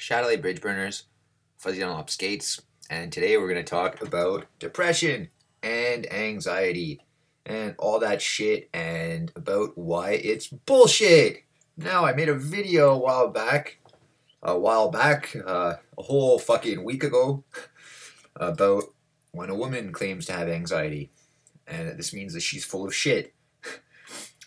Shadowley Bridge Burners, Fuzzy Dunlop Skates, and today we're going to talk about depression and anxiety and all that shit and about why it's bullshit. Now, I made a video a while back, a whole fucking week ago, about when a woman claims to have anxiety, and this means that she's full of shit.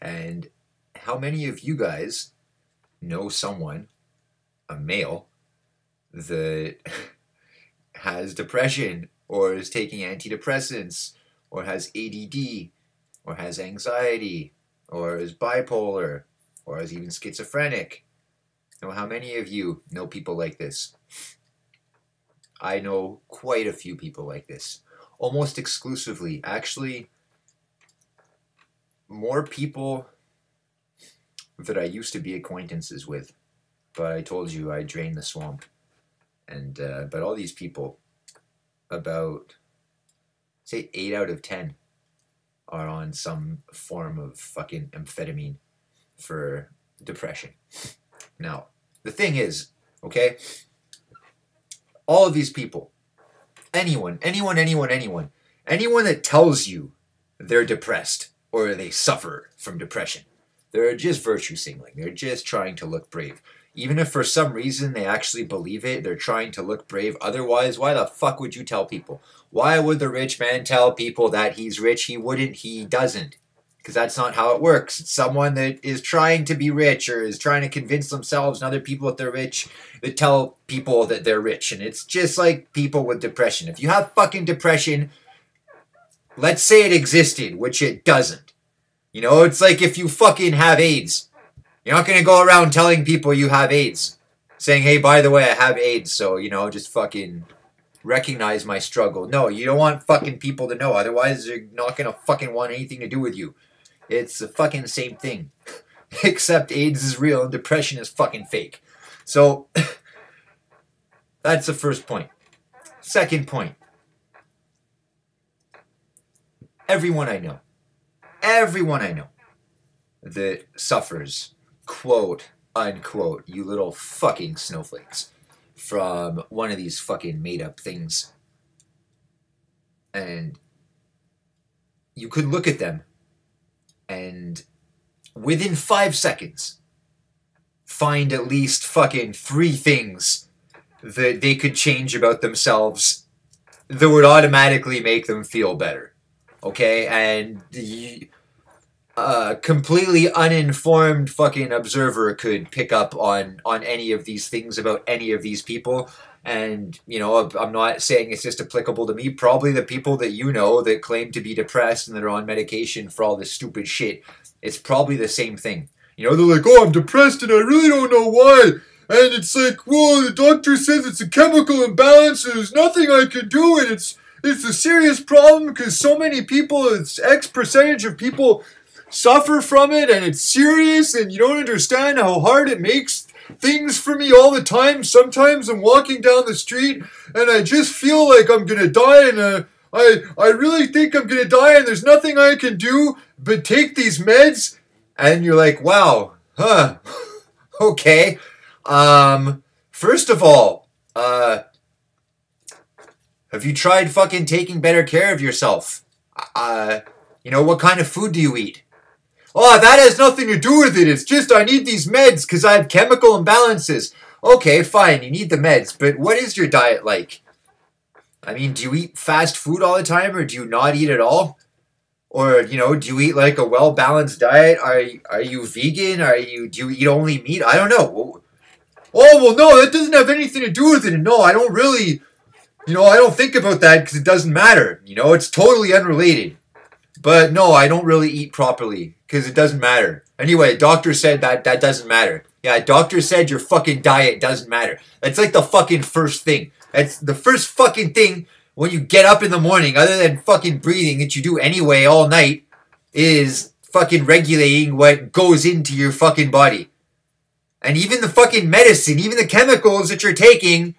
And how many of you guys know someone, a male, that has depression or is taking antidepressants or has ADD or has anxiety or is bipolar or is even schizophrenic? Now, how many of you know people like this? I know quite a few people like this, almost exclusively. Actually, more people that I used to be acquaintances with, but I told you I drained the swamp. And but all these people, about, say, 8 out of 10 are on some form of fucking amphetamine for depression. Now, the thing is, okay, all of these people, anyone that tells you they're depressed or they suffer from depression, they're just virtue signaling. They're just trying to look brave. Even if for some reason they actually believe it, they're trying to look brave. Otherwise, why the fuck would you tell people? Why would the rich man tell people that he's rich? He wouldn't. He doesn't. Because that's not how it works. It's someone that is trying to be rich or is trying to convince themselves and other people that they're rich that tell people that they're rich. And it's just like people with depression. If you have fucking depression, let's say it existed, which it doesn't. You know, it's like if you fucking have AIDS. You're not going to go around telling people you have AIDS. Saying, hey, by the way, I have AIDS, so, you know, just fucking recognize my struggle. No, you don't want fucking people to know. Otherwise, they're not going to fucking want anything to do with you. It's the fucking same thing. Except AIDS is real and depression is fucking fake. So, that's the first point. Second point. Everyone I know that suffers, quote, unquote, you little fucking snowflakes, from one of these fucking made-up things. And you could look at them and within 5 seconds find at least fucking 3 things that they could change about themselves that would automatically make them feel better. Okay? And completely uninformed fucking observer could pick up on any of these things about any of these people. And, you know, I'm not saying it's just applicable to me. Probably the people that you know that claim to be depressed and that are on medication for all this stupid shit, it's probably the same thing. You know, they're like, oh, I'm depressed and I really don't know why. And it's like, well, the doctor says it's a chemical imbalance and there's nothing I can do, and it's a serious problem because so many people, it's X percentage of people suffer from it, and it's serious, and you don't understand how hard it makes things for me all the time. Sometimes I'm walking down the street and I just feel like I'm gonna die, and I really think I'm gonna die, and there's nothing I can do but take these meds. And you're like, wow, huh, okay. First of all, have you tried fucking taking better care of yourself? You know, what kind of food do you eat? Oh, that has nothing to do with it. It's just I need these meds because I have chemical imbalances. Okay, fine, you need the meds, but what is your diet like? I mean, do you eat fast food all the time, or do you not eat at all? Or, you know, do you eat like a well-balanced diet? Are you vegan? Do you eat only meat? I don't know. Oh, well, no, that doesn't have anything to do with it. And no, I don't really, you know, I don't think about that because it doesn't matter. You know, it's totally unrelated. But no, I don't really eat properly because it doesn't matter. Anyway, doctor said that doesn't matter. Yeah, doctor said your fucking diet doesn't matter. That's like the fucking first thing. That's the first fucking thing when you get up in the morning, other than fucking breathing that you do anyway all night, is fucking regulating what goes into your fucking body. And even the fucking medicine, even the chemicals that you're taking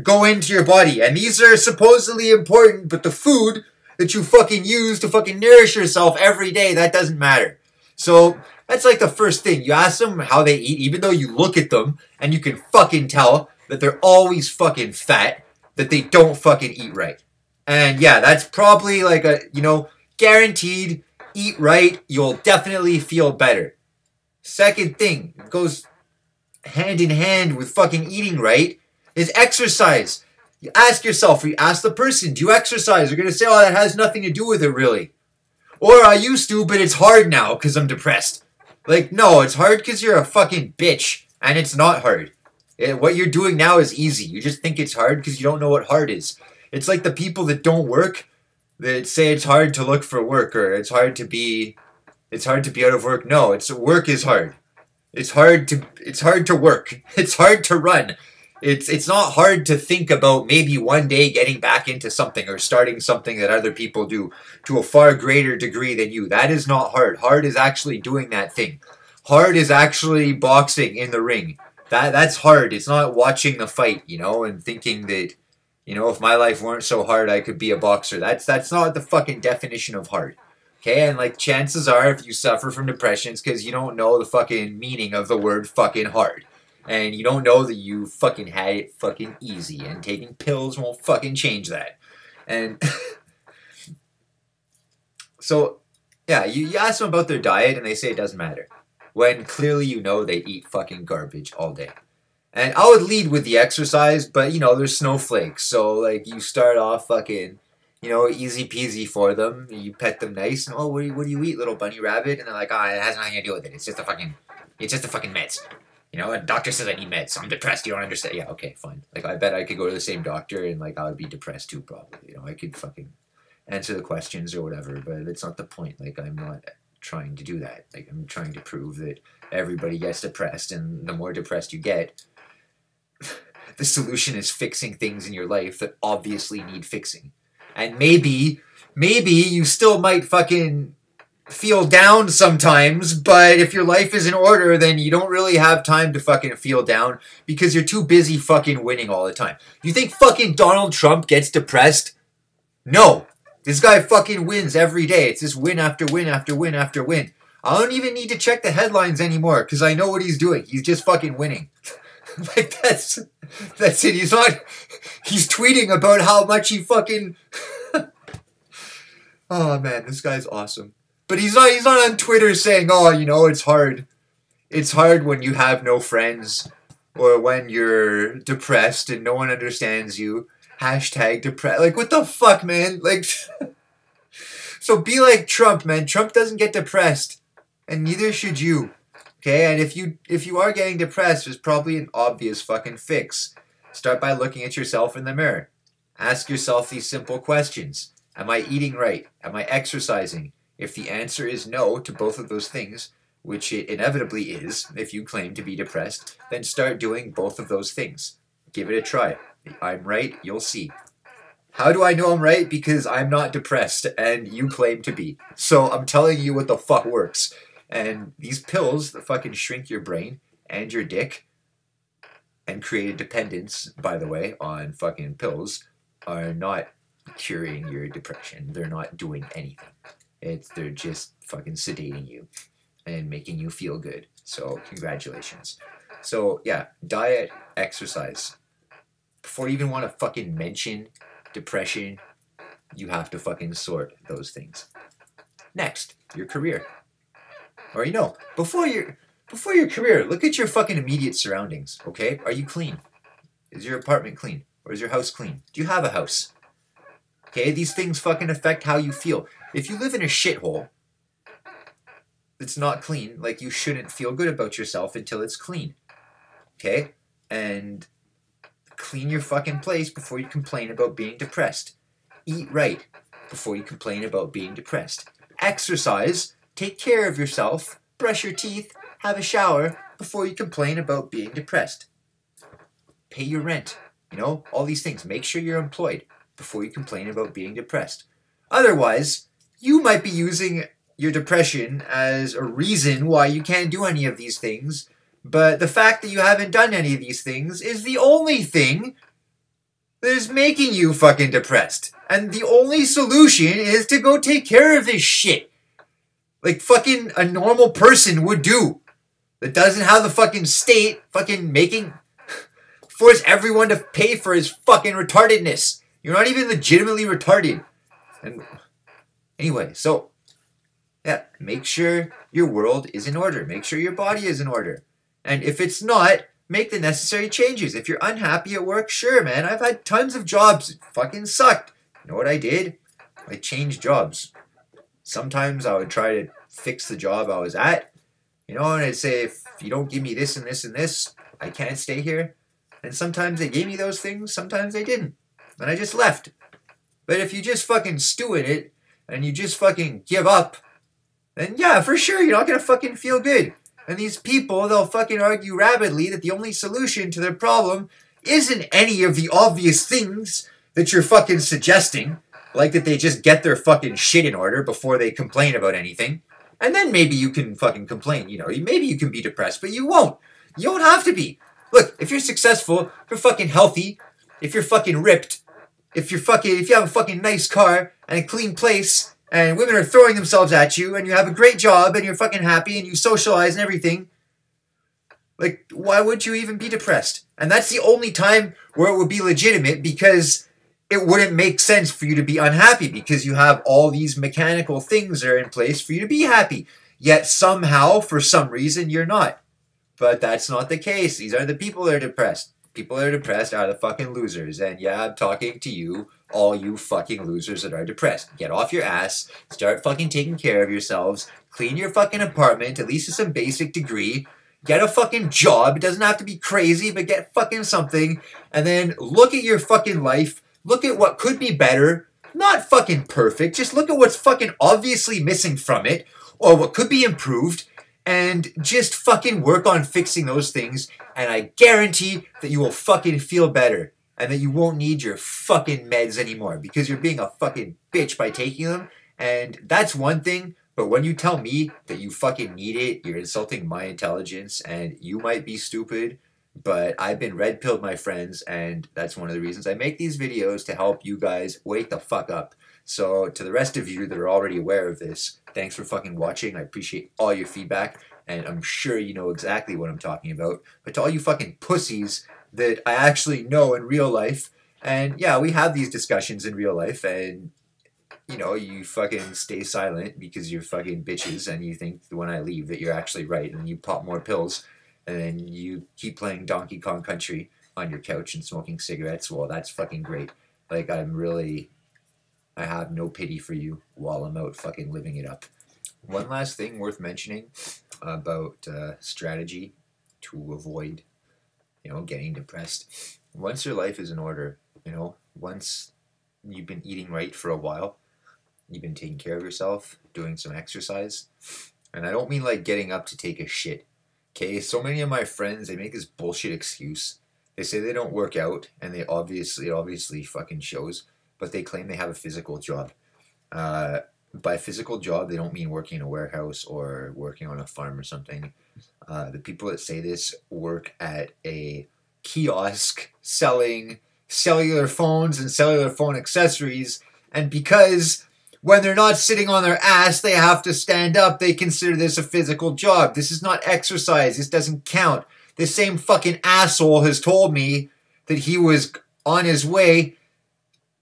go into your body. And these are supposedly important, but the food that you fucking use to fucking nourish yourself every day, that doesn't matter. So That's like the first thing. You ask them how they eat, even though you look at them and you can fucking tell that they're always fucking fat, that they don't fucking eat right. And yeah, that's probably like a, you know, guaranteed, eat right, you'll definitely feel better. Second thing, goes hand in hand with fucking eating right, is exercise. You ask yourself, or you ask the person, do you exercise? They're going to say, oh, that has nothing to do with it, really. Or I used to, but it's hard now because I'm depressed. Like, no, it's hard because you're a fucking bitch, and it's not hard. What you're doing now is easy. You just think it's hard because you don't know what hard is. It's like the people that don't work, that say it's hard to look for work, or it's hard to be out of work. No, work is hard. It's hard to work. It's hard to run. It's not hard to think about maybe one day getting back into something or starting something that other people do to a far greater degree than you. That is not hard. Hard is actually doing that thing. Hard is actually boxing in the ring. That's hard. It's not watching the fight, you know, and thinking that, you know, if my life weren't so hard, I could be a boxer. That's not the fucking definition of hard. Okay, and like chances are if you suffer from depression, it's because you don't know the fucking meaning of the word fucking hard. And you don't know that you fucking had it fucking easy. And taking pills won't fucking change that. And so, yeah, you ask them about their diet and they say it doesn't matter. When clearly you know they eat fucking garbage all day. And I would lead with the exercise, but you know, there's snowflakes. So like you start off fucking, you know, easy peasy for them. You pet them nice, and oh, what do you eat, little bunny rabbit? And they're like, it has nothing to do with it. It's just the fucking meds. You know, a doctor says I need meds, so I'm depressed. You don't understand. Yeah, okay, fine. Like I bet I could go to the same doctor and like I would be depressed too, probably. You know, I could fucking answer the questions or whatever, but that's not the point. Like I'm not trying to do that. Like I'm trying to prove that everybody gets depressed, and the more depressed you get, the solution is fixing things in your life that obviously need fixing. And maybe you still might fucking feel down sometimes, but if your life is in order, then you don't really have time to fucking feel down because you're too busy fucking winning all the time. You think fucking Donald Trump gets depressed? No. This guy fucking wins every day. It's just win after win after win after win. I don't even need to check the headlines anymore because I know what he's doing. He's just fucking winning. Like that's it. He's tweeting about how much he fucking oh man, this guy's awesome. But he's not on Twitter saying, oh, you know, it's hard. It's hard when you have no friends or when you're depressed and no one understands you. Hashtag depressed. Like, what the fuck, man? Like, so be like Trump, man. Trump doesn't get depressed, and neither should you. Okay, and if you are getting depressed, there's probably an obvious fucking fix. Start by looking at yourself in the mirror. Ask yourself these simple questions. Am I eating right? Am I exercising? If the answer is no to both of those things, which it inevitably is if you claim to be depressed, then start doing both of those things. Give it a try. I'm right, you'll see. How do I know I'm right? Because I'm not depressed and you claim to be. So I'm telling you what the fuck works. And these pills that fucking shrink your brain and your dick and create a dependence, by the way, on fucking pills are not curing your depression. They're not doing anything. They're just fucking sedating you and making you feel good. So congratulations. So yeah, diet, exercise. Before you even want to fucking mention depression, you have to fucking sort those things. Next, your career. Or you know, before your career, look at your fucking immediate surroundings, okay? Are you clean? Is your apartment clean? Or is your house clean? Do you have a house? Okay, these things fucking affect how you feel. If you live in a shithole that's not clean, like you shouldn't feel good about yourself until it's clean. Okay? And clean your fucking place before you complain about being depressed. Eat right before you complain about being depressed. Exercise, take care of yourself, brush your teeth, have a shower before you complain about being depressed. Pay your rent, you know, all these things. Make sure you're employed before you complain about being depressed. Otherwise, you might be using your depression as a reason why you can't do any of these things, but the fact that you haven't done any of these things is the only thing that is making you fucking depressed. And the only solution is to go take care of this shit. Like fucking a normal person would do. That doesn't have the fucking state fucking making force everyone to pay for his fucking retardedness. You're not even legitimately retarded. And anyway, so yeah, make sure your world is in order. Make sure your body is in order. And if it's not, make the necessary changes. If you're unhappy at work, sure, man. I've had tons of jobs. It fucking sucked. You know what I did? I changed jobs. Sometimes I would try to fix the job I was at, you know, and I'd say, if you don't give me this and this and this, I can't stay here. And sometimes they gave me those things, sometimes they didn't. And I just left. But if you just fucking stew in it, and you just fucking give up, then yeah, for sure, you're not gonna fucking feel good. And these people, they'll fucking argue rabidly that the only solution to their problem isn't any of the obvious things that you're fucking suggesting. Like that they just get their fucking shit in order before they complain about anything. And then maybe you can fucking complain, you know. Maybe you can be depressed, but you won't. You don't have to be. Look, if you're successful, if you're fucking healthy, if you're fucking ripped, if you have a fucking nice car and a clean place, and women are throwing themselves at you, and you have a great job, and you're fucking happy, and you socialize and everything, like, why would you even be depressed? And that's the only time where it would be legitimate, because it wouldn't make sense for you to be unhappy, because you have all these mechanical things that are in place for you to be happy. Yet somehow, for some reason, you're not. But that's not the case. These are the people that are depressed. People that are depressed are the fucking losers. And yeah, I'm talking to you, all you fucking losers that are depressed. Get off your ass, start fucking taking care of yourselves, clean your fucking apartment, at least to some basic degree, get a fucking job. It doesn't have to be crazy, but get fucking something. And then look at your fucking life. Look at what could be better. Not fucking perfect. Just look at what's fucking obviously missing from it, or what could be improved, and just fucking work on fixing those things, and I guarantee that you will fucking feel better, and that you won't need your fucking meds anymore, because you're being a fucking bitch by taking them, and that's one thing, but when you tell me that you fucking need it, you're insulting my intelligence, and you might be stupid, but I've been red-pilled, my friends, and that's one of the reasons I make these videos, to help you guys wake the fuck up. So to the rest of you that are already aware of this, thanks for fucking watching. I appreciate all your feedback, and I'm sure you know exactly what I'm talking about. But to all you fucking pussies that I actually know in real life, and yeah, we have these discussions in real life, and you know, you fucking stay silent because you're fucking bitches, and you think when I leave that you're actually right, and you pop more pills, and then you keep playing Donkey Kong Country on your couch and smoking cigarettes. Well, that's fucking great. Like, I have no pity for you while I'm out fucking living it up. One last thing worth mentioning about strategy to avoid, you know, getting depressed. Once your life is in order, you know, once you've been eating right for a while, you've been taking care of yourself, doing some exercise, and I don't mean like getting up to take a shit. Okay, so many of my friends, they make this bullshit excuse. They say they don't work out, and it obviously fucking shows, but they claim they have a physical job. By physical job, they don't mean working in a warehouse or working on a farm or something. The people that say this work at a kiosk selling cellular phones and cellular phone accessories, and because when they're not sitting on their ass, they have to stand up, they consider this a physical job. This is not exercise. This doesn't count. This same fucking asshole has told me that he was on his way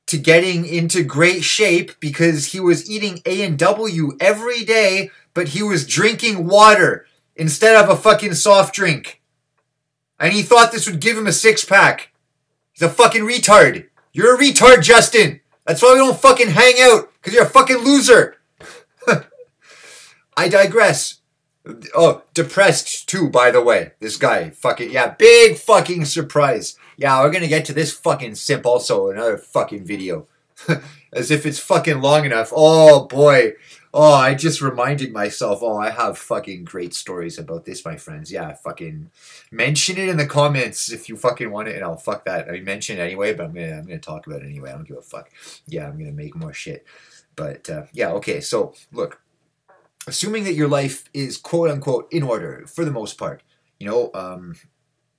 to getting into great shape because he was eating A&W every day, but he was drinking water instead of a fucking soft drink. And he thought this would give him a six-pack. He's a fucking retard. You're a retard, Justin. That's why we don't fucking hang out, because you're a fucking loser. I digress. Oh, depressed too, by the way. This guy, fucking, yeah, big fucking surprise. Yeah, we're gonna get to this fucking simp also in another fucking video. As if it's fucking long enough. Oh, boy. Oh, I just reminded myself. Oh, I have fucking great stories about this, my friends. Yeah, fucking mention it in the comments if you fucking want it, and I'll fuck that. I mean, mention it anyway, but I'm gonna talk about it anyway. I don't give a fuck. Yeah, I'm gonna make more shit. But, yeah, okay, so, look. Assuming that your life is quote-unquote in order, for the most part, you know,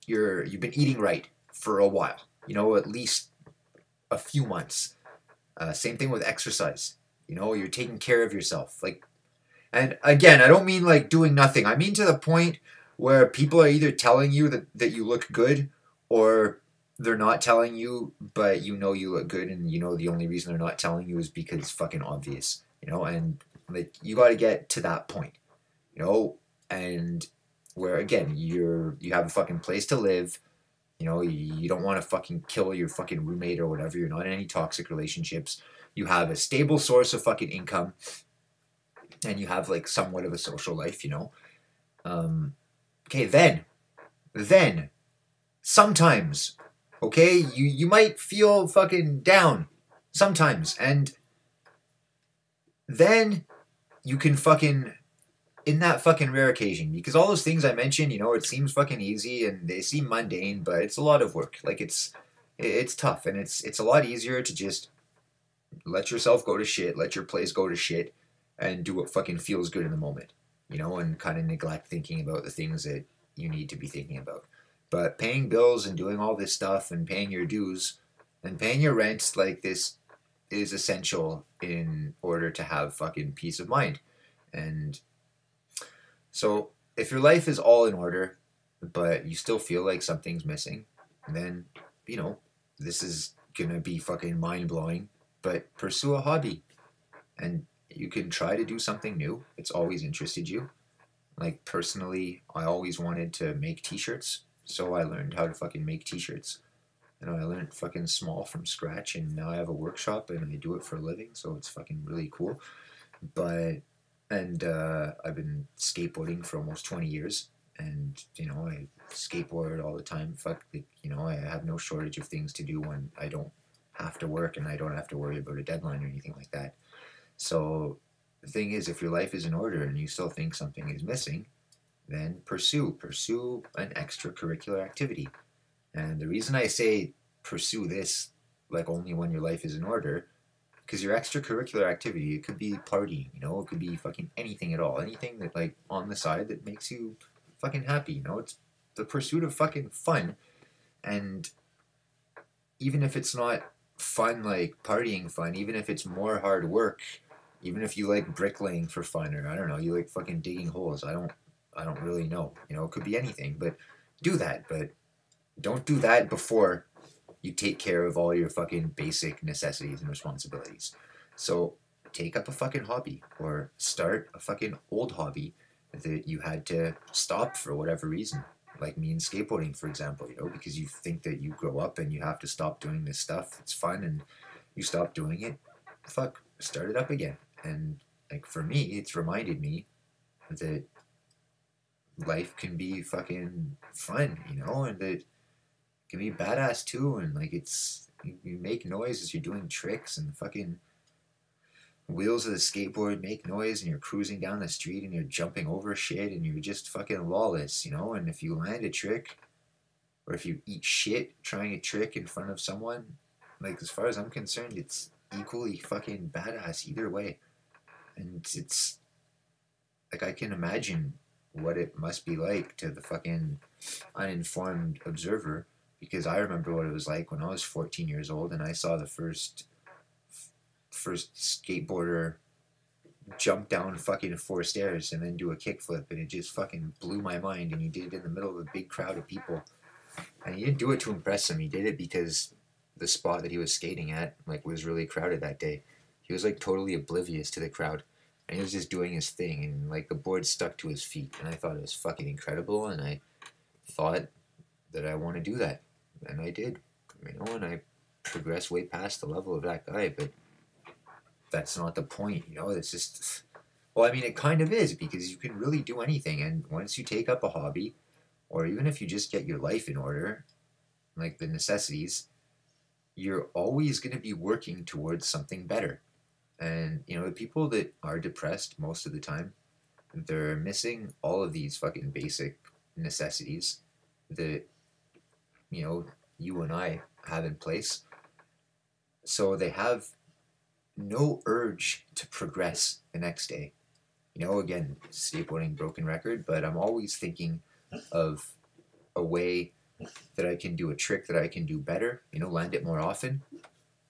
you've been eating right for a while, you know, at least a few months. Same thing with exercise. You know, you're taking care of yourself. Like, and again, I don't mean like doing nothing. I mean to the point where people are either telling you that you look good, or they're not telling you, but you know you look good, and you know the only reason they're not telling you is because it's fucking obvious, you know, and like you got to get to that point, you know, and where again you have a fucking place to live, you know, you don't want to fucking kill your fucking roommate or whatever, you're not in any toxic relationships, you have a stable source of fucking income, and you have like somewhat of a social life, you know. Okay, then sometimes, okay, you might feel fucking down sometimes, and then you can fucking, in that fucking rare occasion, because all those things I mentioned, you know, it seems fucking easy and they seem mundane, but it's a lot of work. Like it's tough, and it's a lot easier to just let yourself go to shit, let your place go to shit, and do what fucking feels good in the moment, you know, and kind of neglect thinking about the things that you need to be thinking about. But paying bills and doing all this stuff and paying your dues and paying your rent, like this, is essential in order to have fucking peace of mind. And so if your life is all in order, but you still feel like something's missing, then, you know, this is gonna be fucking mind blowing, but pursue a hobby. And you can try to do something new. It's always interested you. Like personally, I always wanted to make t-shirts, so I learned how to fucking make t-shirts. You know, I learned fucking small from scratch, and now I have a workshop and I do it for a living, so it's fucking really cool. But and I've been skateboarding for almost 20 years, and you know, I skateboard all the time. Fuck, like, you know, I have no shortage of things to do when I don't have to work and I don't have to worry about a deadline or anything like that. So the thing is, if your life is in order and you still think something is missing, then pursue an extracurricular activity. And the reason I say pursue this, like, only when your life is in order, because your extracurricular activity, it could be partying, you know, it could be fucking anything at all, anything that, like, on the side that makes you fucking happy, you know, it's the pursuit of fucking fun. And even if it's not fun like partying fun, even if it's more hard work, even if you like bricklaying for fun, or I don't know, you like fucking digging holes, I don't really know, you know, it could be anything, but do that. But don't do that before you take care of all your fucking basic necessities and responsibilities. So take up a fucking hobby, or start a fucking old hobby that you had to stop for whatever reason. Like me in skateboarding, for example, you know, because you think that you grow up and you have to stop doing this stuff. It's fun, and you stop doing it. Fuck, start it up again. And like for me, it's reminded me that life can be fucking fun, you know, and that can be badass too. And like it's, you make noise as you're doing tricks, and fucking wheels of the skateboard make noise, and you're cruising down the street and you're jumping over shit and you're just fucking lawless, you know. And if you land a trick, or if you eat shit trying a trick in front of someone, like as far as I'm concerned, it's equally fucking badass either way. And it's like, I can imagine what it must be like to the fucking uninformed observer, because I remember what it was like when I was 14 years old and I saw the first skateboarder jump down fucking 4 stairs and then do a kickflip, and it just fucking blew my mind. And he did it in the middle of a big crowd of people, and he didn't do it to impress them. He did it because the spot that he was skating at like was really crowded that day. He was like totally oblivious to the crowd, and he was just doing his thing, and like the board stuck to his feet, and I thought it was fucking incredible, and I thought that I want to do that, and I did, you know. And I progressed way past the level of that guy, but that's not the point, you know. It's just, well, I mean, it kind of is, because you can really do anything, and once you take up a hobby, or even if you just get your life in order, like the necessities, you're always going to be working towards something better. And, you know, the people that are depressed most of the time, they're missing all of these fucking basic necessities that, you know, you and I have in place. So they have no urge to progress the next day. You know, again, skateboarding, broken record, but I'm always thinking of a way that I can do a trick that I can do better, you know, land it more often,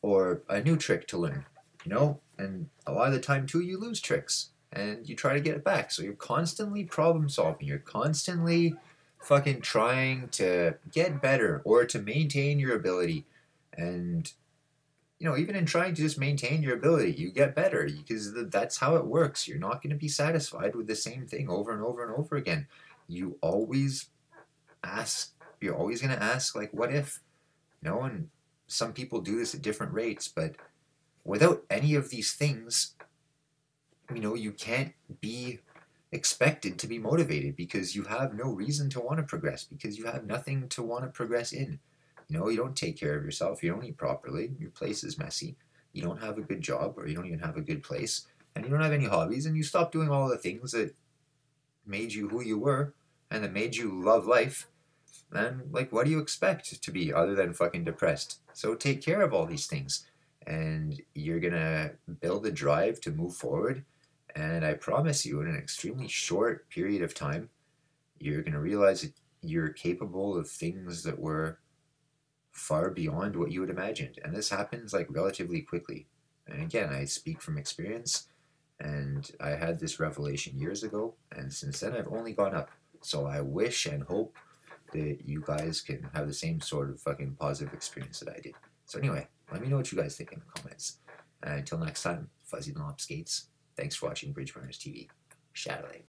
or a new trick to learn, you know. And a lot of the time too, you lose tricks and you try to get it back. So you're constantly problem solving. You're constantly fucking trying to get better or to maintain your ability. And, you know, even in trying to just maintain your ability, you get better because that's how it works. You're not going to be satisfied with the same thing over and over and over again. You always ask, you're always going to ask, like, what if? You know, and some people do this at different rates, but without any of these things, you know, you can't be expected to be motivated because you have no reason to want to progress, because you have nothing to want to progress in. You know, you don't take care of yourself, you don't eat properly, your place is messy, you don't have a good job, or you don't even have a good place, and you don't have any hobbies, and you stop doing all the things that made you who you were and that made you love life. Then, like, what do you expect to be other than fucking depressed? So take care of all these things, and you're gonna build a drive to move forward. And I promise you, in an extremely short period of time, you're gonna realize that you're capable of things that were far beyond what you had imagined. And this happens like relatively quickly. And again, I speak from experience, and I had this revelation years ago, and since then I've only gone up. So I wish and hope that you guys can have the same sort of fucking positive experience that I did. So anyway, let me know what you guys think in the comments. And until next time, Fuzzy the Mop Skates. Thanks for watching BRIDGEBURNERS TV. Shadowlay.